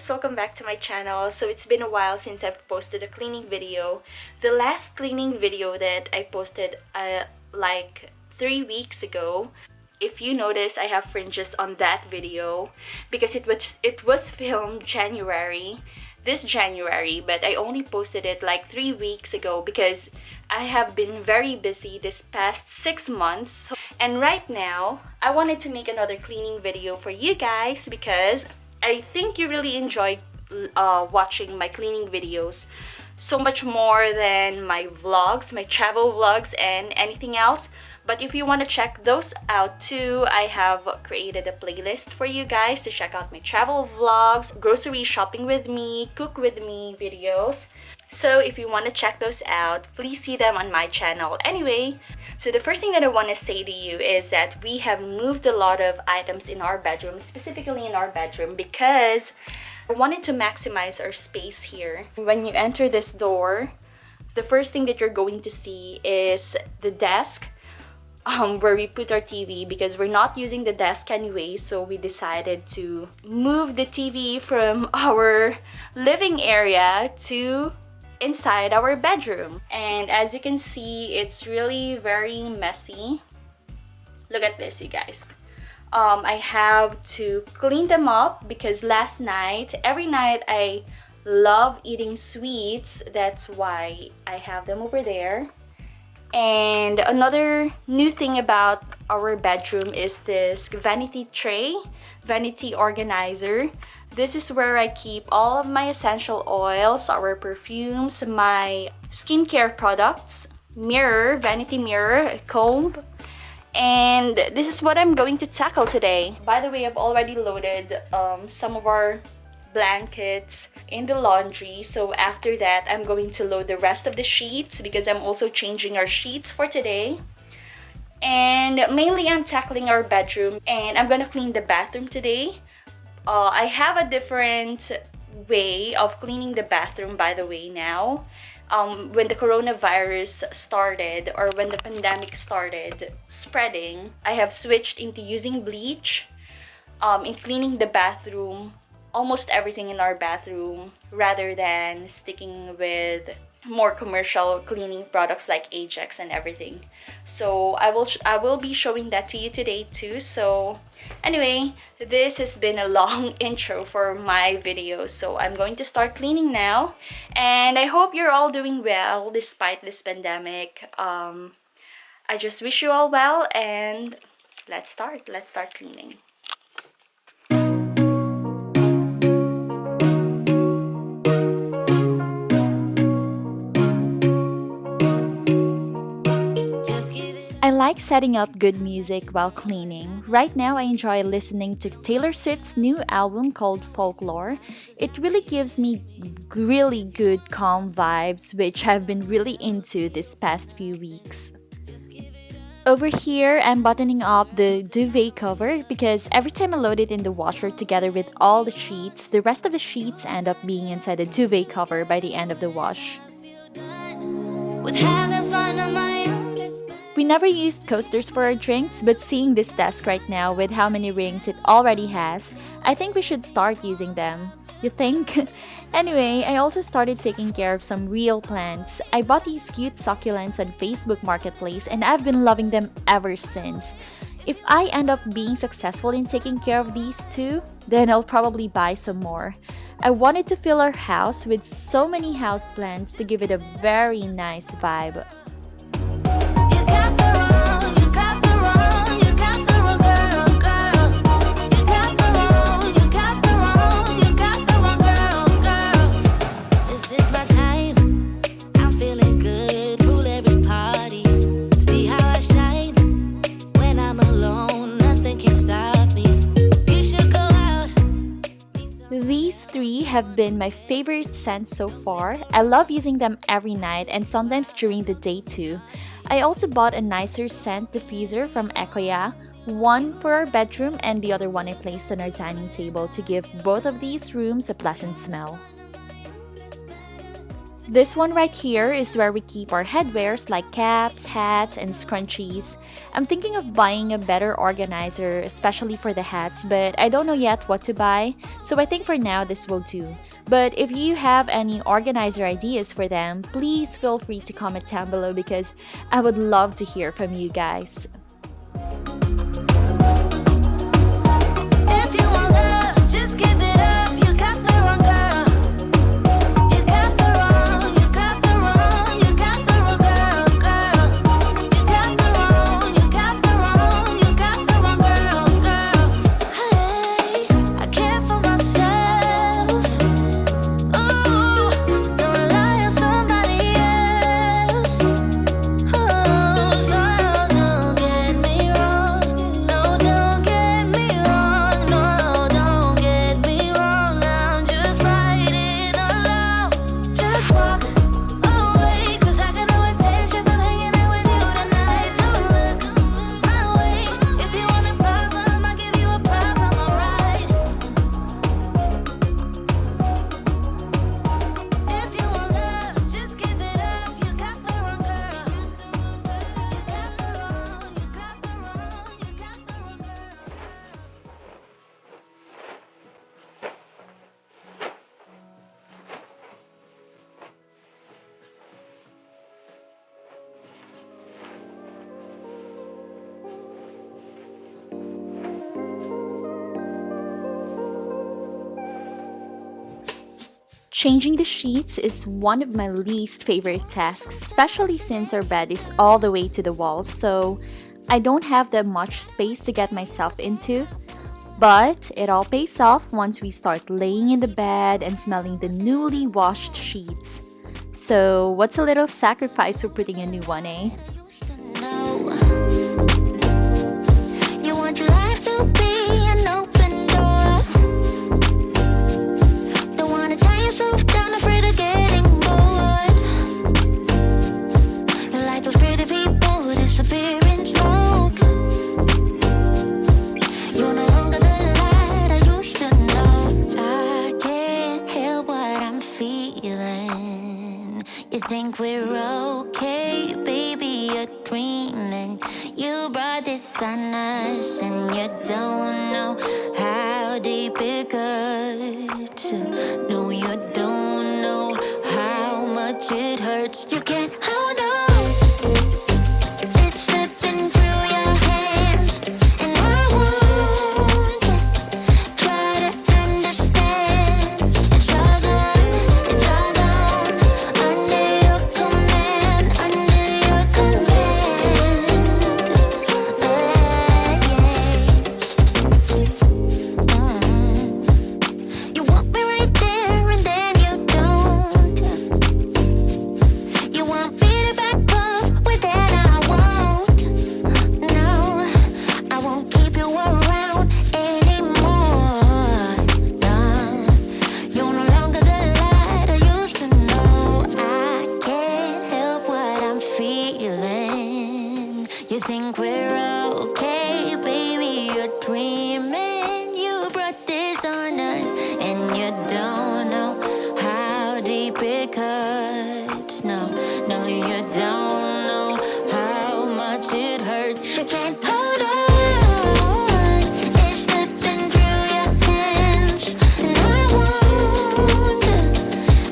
guys, welcome back to my channel. So it's been a while since I've posted a cleaning video. The last cleaning video that I posted like 3 weeks ago. If you notice, I have fringes on that video because it was filmed this January, but I only posted it like 3 weeks ago because I have been very busy this past 6 months. And right now, I wanted to make another cleaning video for you guys because I think you really enjoyed watching my cleaning videos so much more than my vlogs, my travel vlogs, and anything else. But if you want to check those out too, I have created a playlist for you guys to check out my travel vlogs, grocery shopping with me, cook with me videos. So if you want to check those out, please see them on my channel. Anyway, so the first thing that I want to say to you is that we have moved a lot of items in our bedroom, specifically in our bedroom, because I wanted to maximize our space here. When you enter this door, the first thing that you're going to see is the desk where we put our TV, because we're not using the desk anyway, so we decided to move the TV from our living area to inside our bedroom. And as you can see, it's really very messy. Look at this, you guys. I have to clean them up because every night I love eating sweets. That's why I have them over there. And another new thing about our bedroom is this vanity organizer. This is where I keep all of my essential oils, our perfumes, my skincare products, vanity mirror, a comb. And this is what I'm going to tackle today. By the way, I've already loaded some of our blankets in the laundry. So after that, I'm going to load the rest of the sheets because I'm also changing our sheets for today. And mainly I'm tackling our bedroom, and I'm gonna clean the bathroom today. I have a different way of cleaning the bathroom, by the way, now. When the coronavirus started, or when the pandemic started spreading, I have switched into using bleach in cleaning the bathroom, almost everything in our bathroom, rather than sticking with more commercial cleaning products like Ajax and everything. So I will be showing that to you today too. So anyway, this has been a long intro for my video, so I'm going to start cleaning now, and I hope you're all doing well despite this pandemic. I just wish you all well, and let's start cleaning. I like setting up good music while cleaning. Right now, I enjoy listening to Taylor Swift's new album called Folklore. It really gives me really good calm vibes, which I've been really into this past few weeks. Over here, I'm buttoning up the duvet cover because every time I load it in the washer together with all the sheets, the rest of the sheets end up being inside the duvet cover by the end of the wash. We never used coasters for our drinks, but seeing this desk right now with how many rings it already has, I think we should start using them. You think? Anyway, I also started taking care of some real plants. I bought these cute succulents on Facebook Marketplace, and I've been loving them ever since. If I end up being successful in taking care of these too, then I'll probably buy some more. I wanted to fill our house with so many houseplants to give it a very nice vibe. These three have been my favorite scents so far. I love using them every night and sometimes during the day too. I also bought a nicer scent diffuser from Ekoya, one for our bedroom and the other one I placed on our dining table to give both of these rooms a pleasant smell. This one right here is where we keep our headwears like caps, hats, and scrunchies. I'm thinking of buying a better organizer, especially for the hats, but I don't know yet what to buy, so I think for now this will do. But if you have any organizer ideas for them, please feel free to comment down below because I would love to hear from you guys. If you want love, just give it up. You got the wrong girl. You got the wrong, you got the wrong, you got the wrong girl, girl. You got the wrong, you got the wrong, you got the wrong girl, girl. Hey, I care for myself. Ooh, don't rely on somebody else. Oh, so don't get me wrong. No, don't get me wrong. No, don't get me wrong. I'm just riding alone. Just walk away, 'cause I got no intentions of hanging out with you tonight. Don't look my way. If you want a problem, I'll give you a problem, alright? If you want love, just give it up. You got the wrong girl. You got the wrong, you got the wrong, you got the wrong girl. Changing the sheets is one of my least favorite tasks, especially since our bed is all the way to the wall, so I don't have that much space to get myself into. But it all pays off once we start laying in the bed and smelling the newly washed sheets. So, what's a little sacrifice for putting a new one, eh? No. You want your life to be an open door. Don't wanna tie yourself down, afraid of getting bored. You're like those pretty people who disappear in smoke. You're no longer the light I used to know. I can't help what I'm feeling. You think we're okay, baby, you're dreaming. You brought this on us and you don't know how deep it cuts. No, you don't know how much it hurts. You can't hold on. It's slipping through your hands, and I won't try to understand. It's all gone, it's all gone. Under your command, under your command. You want me right there and then you don't. You want me to back off, well then I won't. No, I won't keep you around anymore. No, you're no longer the light I used to know. I can't help what I'm feeling. You think we're okay, baby, you're dreaming. You brought this on us and you don't know how deep it cuts. No, no, you don't know how much it hurts. You can't hold on. It's slipping through your hands, and I won't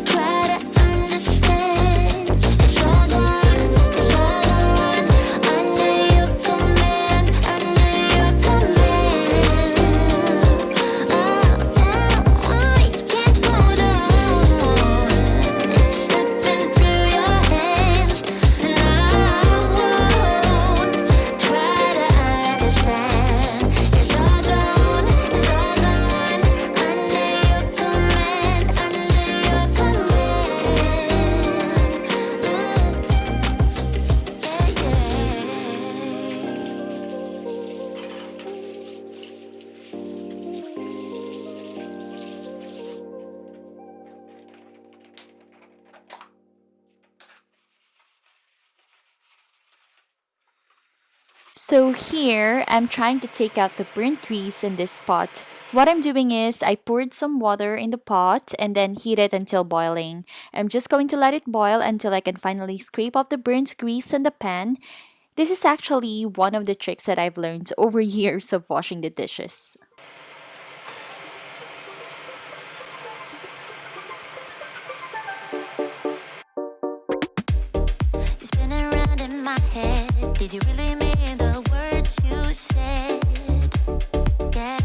try to understand. It's all gone, it's all gone. Under your command, under your command. You can't hold on. It's slipping through your hands, and I won't try to understand. It's all gone, it's all gone. Under your command, under your command. So here, I'm trying to take out the burnt grease in this pot What I'm doing is I poured some water in the pot and then heat it until boiling. I'm just going to let it boil until I can finally scrape off the burnt grease in the pan. This is actually one of the tricks that I've learned over years of washing the dishes. You spin around in my head. Did you really mean the words you said? Yeah.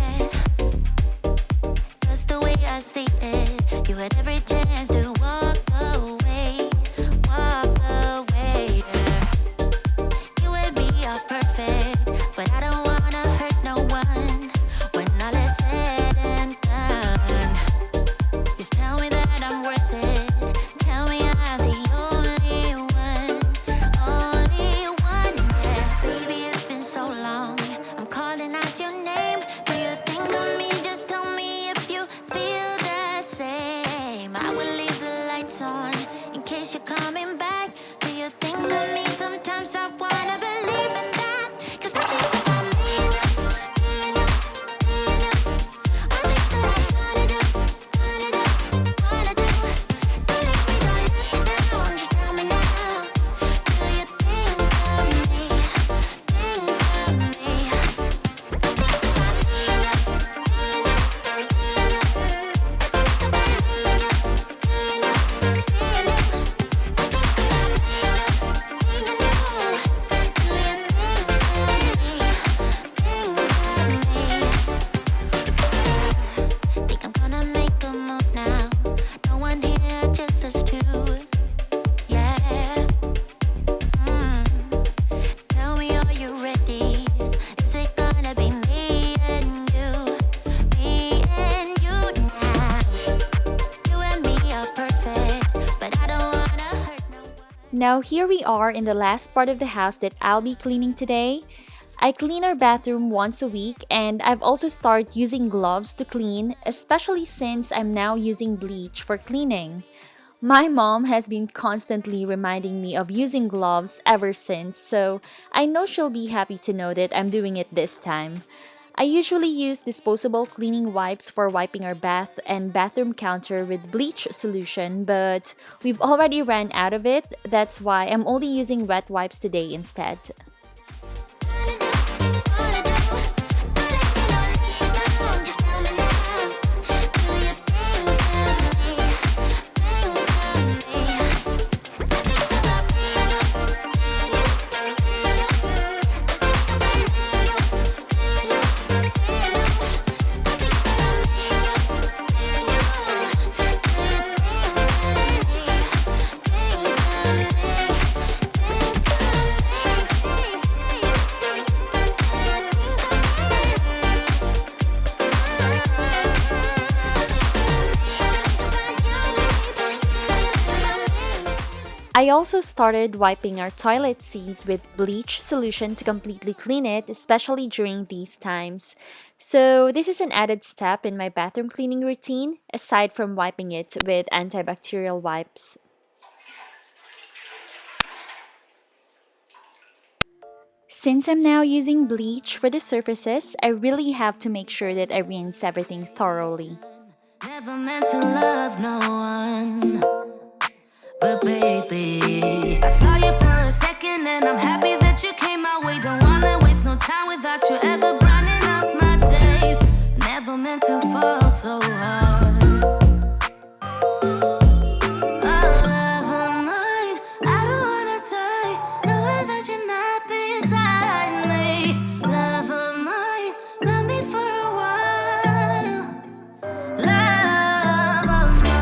'Cause the way I see it, you had every chance to walk away, walk away. Yeah. You and me are perfect, but I don't wanna hurt no one. When all is said and done, just tell me that I'm worth it. Tell me I'm the only one, yeah. Baby, it's been so long. I'm calling out your name. Do you think of me? Just tell me if you feel the same. I will leave the lights on in case you're coming back. Do you think of me? Sometimes I wanna believe in that. 'Cause nothing about me and you, me and you, me and you. All things that I wanna do, wanna do, wanna do. Don't leave me, don't let me down. Just tell me now. Do you think of me? Think of me? Think I'm gonna make a move now. No one here, just us two. Yeah. Tell me, are you ready? Is it gonna be me and you? Me and you now. You and me are perfect, but I don't wanna hurt no one. Now, here we are in the last part of the house that I'll be cleaning today. I clean our bathroom once a week, and I've also started using gloves to clean, especially since I'm now using bleach for cleaning. My mom has been constantly reminding me of using gloves ever since, so I know she'll be happy to know that I'm doing it this time. I usually use disposable cleaning wipes for wiping our bath and bathroom counter with bleach solution, but we've already ran out of it. That's why I'm only using wet wipes today instead. I also started wiping our toilet seat with bleach solution to completely clean it, especially during these times. So, this is an added step in my bathroom cleaning routine, aside from wiping it with antibacterial wipes. Since I'm now using bleach for the surfaces, I really have to make sure that I rinse everything thoroughly. Never meant to love no one, but baby, I saw you for a second and I'm happy that you came my way. Don't wanna waste no time without you ever brightening up my days. Never meant to fall so hard. Oh, love of mine, I don't wanna die, knowing that you're not beside me. Love of mine, love me for a while. Love of mine.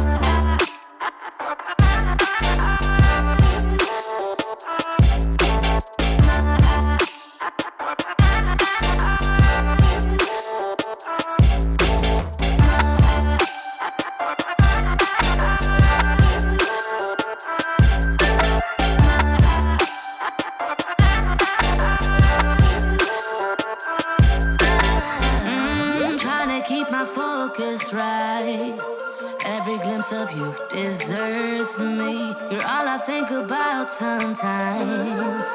Trying to keep my focus right. Every glimpse of you deserts me. You're all I think about sometimes.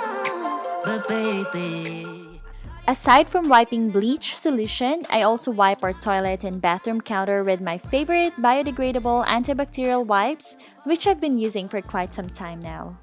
But baby, Aside from wiping bleach solution, I also wipe our toilet and bathroom counter with my favorite biodegradable antibacterial wipes, which I've been using for quite some time now.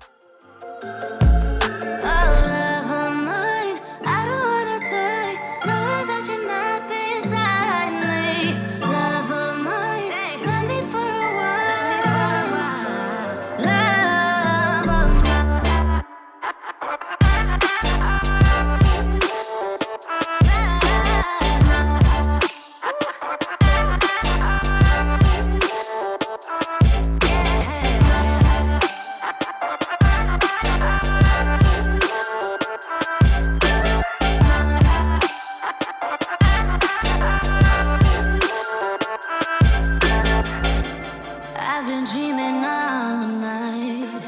I've been dreaming all night,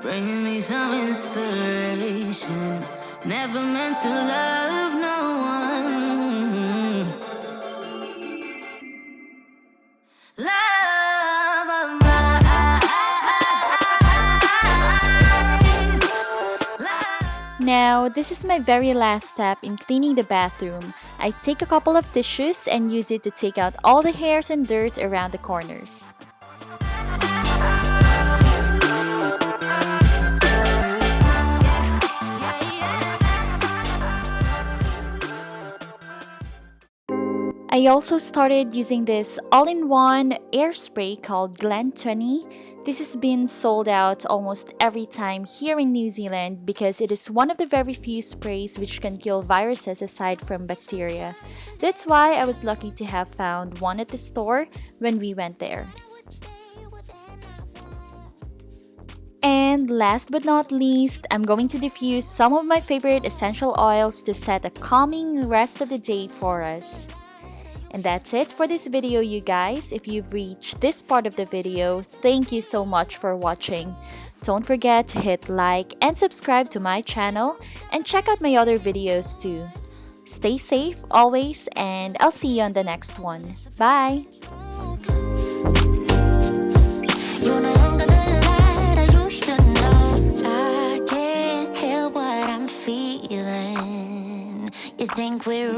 bringing me some inspiration. Never meant to love no one. Love of mine. Now, this is my very last step in cleaning the bathroom. I take a couple of tissues and use it to take out all the hairs and dirt around the corners. I also started using this all-in-one air spray called Glen 20. This has been sold out almost every time here in New Zealand because it is one of the very few sprays which can kill viruses aside from bacteria. That's why I was lucky to have found one at the store when we went there. And last but not least, I'm going to diffuse some of my favorite essential oils to set a calming rest of the day for us. And that's it for this video, you guys. If you've reached this part of the video, thank you so much for watching. Don't forget to hit like and subscribe to my channel and check out my other videos too. Stay safe always, and I'll see you on the next one. Bye! You're no longer the light I used to know. I can't help what I'm feeling. You think we're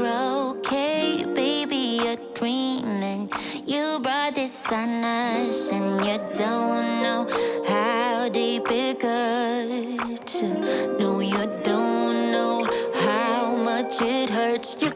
okay, baby, you're dreaming. You brought this on us and you don't know how deep it cuts. No, you don't know how much it hurts. You